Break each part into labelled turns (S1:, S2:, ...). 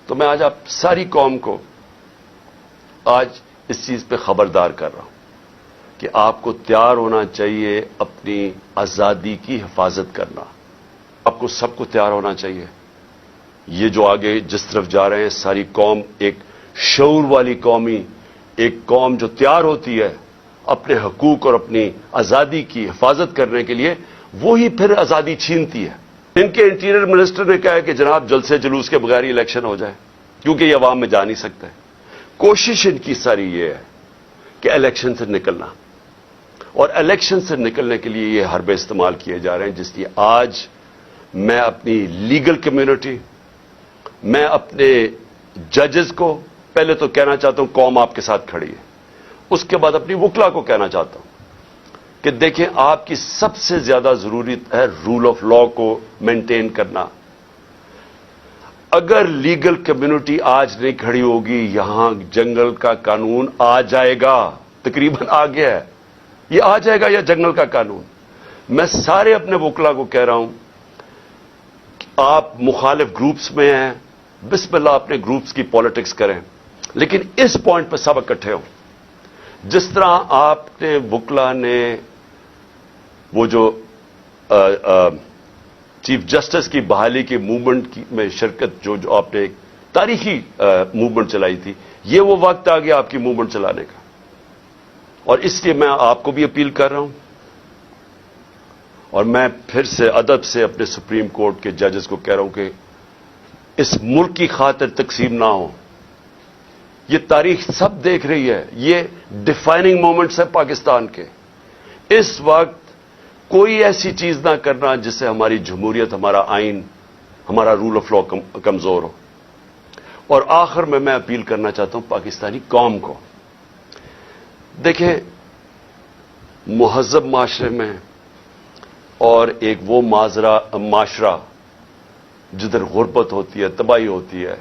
S1: تو میں آج آپ ساری قوم کو آج اس چیز پہ خبردار کر رہا ہوں کہ آپ کو تیار ہونا چاہیے اپنی آزادی کی حفاظت کرنا. آپ کو سب کو تیار ہونا چاہیے. یہ جو آگے جس طرف جا رہے ہیں ساری قوم ایک شعور والی قومی، ایک قوم جو تیار ہوتی ہے اپنے حقوق اور اپنی آزادی کی حفاظت کرنے کے لیے، وہی پھر آزادی چھینتی ہے. ان کے انٹیریئر منسٹر نے کہا ہے کہ جناب جلسے جلوس کے بغیر الیکشن ہو جائے کیونکہ یہ عوام میں جا نہیں سکتا ہے. کوشش ان کی ساری یہ ہے کہ الیکشن سے نکلنا، اور الیکشن سے نکلنے کے لیے یہ حربے استعمال کیے جا رہے ہیں. جس لیے آج میں اپنی لیگل کمیونٹی، میں اپنے ججز کو پہلے تو کہنا چاہتا ہوں قوم آپ کے ساتھ کھڑی ہے، اس کے بعد اپنی وکلا کو کہنا چاہتا ہوں کہ دیکھیں آپ کی سب سے زیادہ ضرورت ہے رول آف لا کو مینٹین کرنا. اگر لیگل کمیونٹی آج نہیں کھڑی ہوگی، یہاں جنگل کا قانون آ جائے گا، تقریباً آ گیا ہے، یہ آ جائے گا یا جنگل کا قانون. میں سارے اپنے وکلا کو کہہ رہا ہوں کہ آپ مخالف گروپس میں ہیں، بسم اللہ اپنے گروپس کی پالیٹکس کریں، لیکن اس پوائنٹ پہ سب اکٹھے ہوں. جس طرح آپ نے وکلا نے وہ جو چیف جسٹس کی بحالی کی موومنٹ میں شرکت جو آپ نے ایک تاریخی موومنٹ چلائی تھی، یہ وہ وقت آ گیا آپ کی موومنٹ چلانے کا. اور اس لیے میں آپ کو بھی اپیل کر رہا ہوں، اور میں پھر سے ادب سے اپنے سپریم کورٹ کے ججز کو کہہ رہا ہوں کہ اس ملک کی خاطر تقسیم نہ ہو. یہ تاریخ سب دیکھ رہی ہے، یہ ڈیفائننگ مومنٹس ہیں پاکستان کے. اس وقت کوئی ایسی چیز نہ کرنا جس سے ہماری جمہوریت، ہمارا آئین، ہمارا رول آف لا کمزور ہو. اور آخر میں اپیل کرنا چاہتا ہوں پاکستانی قوم کو، دیکھیں مہذب معاشرے میں اور ایک وہ معاشرہ جدھر غربت ہوتی ہے، تباہی ہوتی ہے،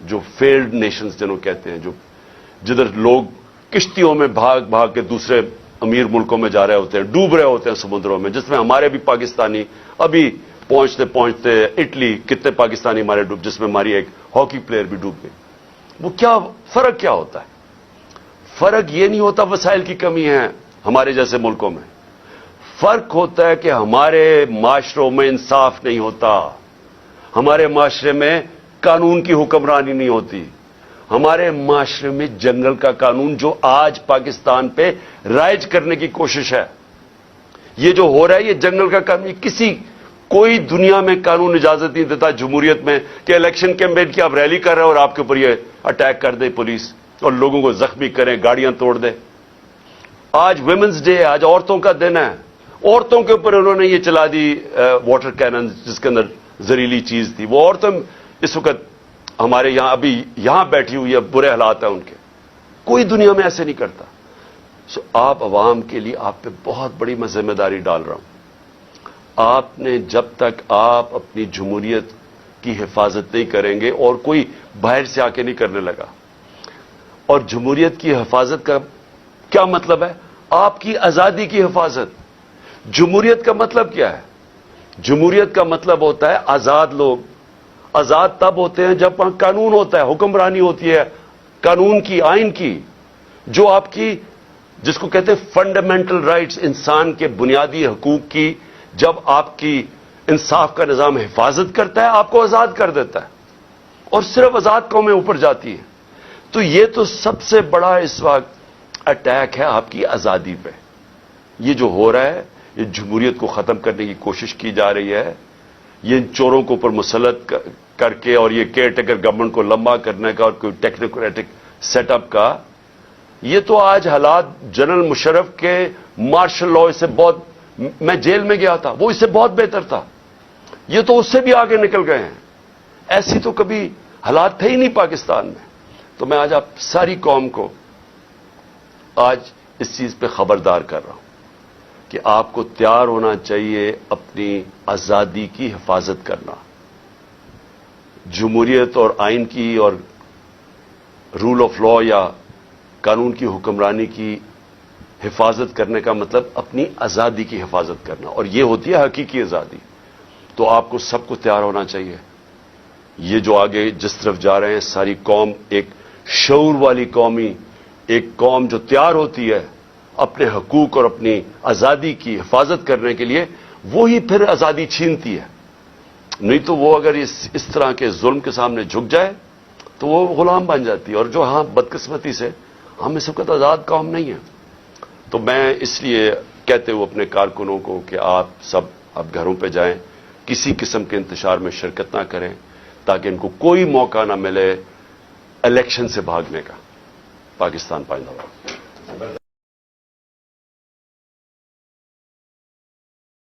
S1: جو فیلڈ نیشنز جنہوں کہتے ہیں، جدھر لوگ کشتیوں میں بھاگ بھاگ کے دوسرے امیر ملکوں میں جا رہے ہوتے ہیں، ڈوب رہے ہوتے ہیں سمندروں میں، جس میں ہمارے بھی پاکستانی ابھی پہنچتے پہنچتے اٹلی کتنے پاکستانی ہمارے ڈوب، جس میں ہماری ایک ہاکی پلیئر بھی ڈوب گئی. وہ کیا فرق کیا ہوتا ہے؟ فرق یہ نہیں ہوتا وسائل کی کمی ہے ہمارے جیسے ملکوں میں. فرق ہوتا ہے کہ ہمارے معاشروں میں انصاف نہیں ہوتا، ہمارے معاشرے میں قانون کی حکمرانی نہیں ہوتی، ہمارے معاشرے میں جنگل کا قانون جو آج پاکستان پہ رائج کرنے کی کوشش ہے. یہ جو ہو رہا ہے یہ جنگل کا قانون، کوئی دنیا میں قانون اجازت نہیں دیتا جمہوریت میں کہ الیکشن کیمپین کی آپ ریلی کر رہے ہیں اور آپ کے اوپر یہ اٹیک کر دے پولیس اور لوگوں کو زخمی کریں، گاڑیاں توڑ دے. آج ویمنز ڈے ہے، آج عورتوں کا دن ہے، عورتوں کے اوپر انہوں نے یہ چلا دی واٹر کینن جس کے اندر زہریلی چیز تھی. وہ عورتیں اس وقت ہمارے یہاں ابھی یہاں بیٹھی ہوئی ہے، برے حالات ہیں ان کے. کوئی دنیا میں ایسے نہیں کرتا. آپ عوام کے لیے آپ پہ بہت بڑی میں ذمہ داری ڈال رہا ہوں. آپ نے جب تک آپ اپنی جمہوریت کی حفاظت نہیں کریں گے، اور کوئی باہر سے آ کے نہیں کرنے لگا. اور جمہوریت کی حفاظت کا کیا مطلب ہے؟ آپ کی آزادی کی حفاظت. جمہوریت کا مطلب کیا ہے؟ جمہوریت کا مطلب ہوتا ہے آزاد لوگ. آزاد تب ہوتے ہیں جب وہاں قانون ہوتا ہے، حکمرانی ہوتی ہے قانون کی، آئین کی، جو آپ کی جس کو کہتے ہیں فنڈامنٹل رائٹس، انسان کے بنیادی حقوق کی. جب آپ کی انصاف کا نظام حفاظت کرتا ہے، آپ کو آزاد کر دیتا ہے، اور صرف آزاد قومیں اوپر جاتی ہیں. تو یہ تو سب سے بڑا اس وقت اٹیک ہے آپ کی آزادی پہ. یہ جو ہو رہا ہے، یہ جمہوریت کو ختم کرنے کی کوشش کی جا رہی ہے. یہ ان چوروں کو اوپر مسلط کر کے اور یہ کیئر ٹیکر گورنمنٹ کو لمبا کرنے کا اور کوئی ٹیکنوکریٹک سیٹ اپ کا، یہ تو آج حالات جنرل مشرف کے مارشل لا سے بہت، میں جیل میں گیا تھا، وہ اس سے بہت بہتر تھا. یہ تو اس سے بھی آگے نکل گئے ہیں. ایسی تو کبھی حالات تھے ہی نہیں پاکستان میں. تو میں آج آپ ساری قوم کو آج اس چیز پہ خبردار کر رہا ہوں کہ آپ کو تیار ہونا چاہیے اپنی آزادی کی حفاظت کرنا. جمہوریت اور آئین کی اور رول آف لا یا قانون کی حکمرانی کی حفاظت کرنے کا مطلب اپنی آزادی کی حفاظت کرنا، اور یہ ہوتی ہے حقیقی آزادی. تو آپ کو سب کو تیار ہونا چاہیے. یہ جو آگے جس طرف جا رہے ہیں ساری قوم ایک شعور والی قومی ایک قوم جو تیار ہوتی ہے اپنے حقوق اور اپنی آزادی کی حفاظت کرنے کے لیے، وہی پھر آزادی چھینتی ہے. نہیں تو وہ اگر اس طرح کے ظلم کے سامنے جھک جائے تو وہ غلام بن جاتی ہے. اور جو بدقسمتی سے ہم اس وقت آزاد قوم نہیں ہیں. تو میں اس لیے کہتے ہوئے اپنے کارکنوں کو کہ آپ سب اب گھروں پہ جائیں، کسی قسم کے انتشار میں شرکت نہ کریں تاکہ ان کو کوئی موقع نہ ملے الیکشن سے بھاگنے کا. پاکستان پائندہ باد.